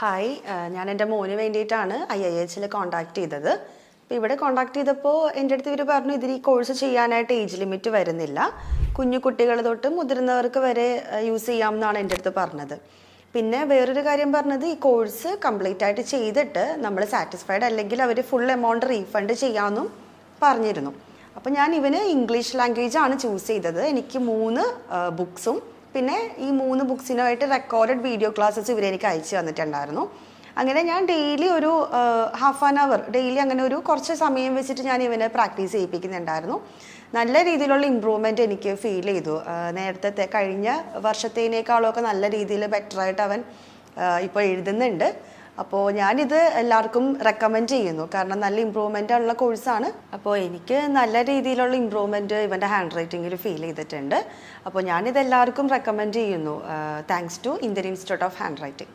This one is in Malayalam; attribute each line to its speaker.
Speaker 1: ഹായ്, ഞാൻ എൻ്റെ മോന് വേണ്ടിയിട്ടാണ് IIH കോൺടാക്ട് ചെയ്തത്. അപ്പോൾ ഇവിടെ കോൺടാക്ട് ചെയ്തപ്പോൾ എൻ്റെ അടുത്ത് ഇവർ പറഞ്ഞു ഇതിൽ ഈ കോഴ്സ് ചെയ്യാനായിട്ട് ഏജ് ലിമിറ്റ് വരുന്നില്ല, കുഞ്ഞു കുട്ടികൾ തൊട്ട് മുതിർന്നവർക്ക് വരെ യൂസ് ചെയ്യാമെന്നാണ് എൻ്റെ അടുത്ത് പറഞ്ഞത്. പിന്നെ വേറൊരു കാര്യം പറഞ്ഞത്, ഈ കോഴ്സ് കംപ്ലീറ്റ് ആയിട്ട് ചെയ്തിട്ട് നമ്മൾ സാറ്റിസ്ഫൈഡ് അല്ലെങ്കിൽ അവർ ഫുൾ എമൗണ്ട് റീഫണ്ട് ചെയ്യാമെന്നും പറഞ്ഞിരുന്നു. അപ്പോൾ ഞാൻ ഇവന് ഇംഗ്ലീഷ് ലാംഗ്വേജ് ആണ് ചൂസ് ചെയ്തത്. എനിക്ക് 3 ബുക്സും പിന്നെ ഈ 3 ബുക്സിനായിട്ട് റെക്കോർഡഡ് വീഡിയോ ക്ലാസ്സസ് ഇവരെനിക്ക് അയച്ചു തന്നിട്ടുണ്ടായിരുന്നു. അങ്ങനെ ഞാൻ ഡെയിലി ഒരു ഹാഫ് ആൻ അവർ ഡെയിലി അങ്ങനെ ഒരു കുറച്ച് സമയം വെച്ചിട്ട് ഞാൻ ഇവനെ പ്രാക്ടീസ് ചെയ്യിപ്പിക്കുന്നുണ്ടായിരുന്നു. നല്ല രീതിയിലുള്ള ഇമ്പ്രൂവ്മെൻറ്റ് എനിക്ക് ഫീൽ ചെയ്തു. നേരത്തെ കഴിഞ്ഞ വർഷത്തേനേക്കാളൊക്കെ നല്ല രീതിയിൽ ബെറ്ററായിട്ട് അവൻ ഇപ്പോൾ എഴുതുന്നുണ്ട്. അപ്പോൾ ഞാനിത് എല്ലാവർക്കും റെക്കമെൻഡ് ചെയ്യുന്നു, കാരണം നല്ല ഇമ്പ്രൂവ്മെൻ്റ് ഉള്ള കോഴ്സാണ്. അപ്പോൾ എനിക്ക് നല്ല രീതിയിലുള്ള ഇമ്പ്രൂവ്മെൻറ്റ് ഇവൻ്റെ ഹാൻഡ് റൈറ്റിങ്ങിൽ ഫീൽ ചെയ്തിട്ടുണ്ട്. അപ്പോൾ ഞാനിത് എല്ലാവർക്കും റെക്കമെൻഡ് ചെയ്യുന്നു. Thanks to Indian institute of hand writing.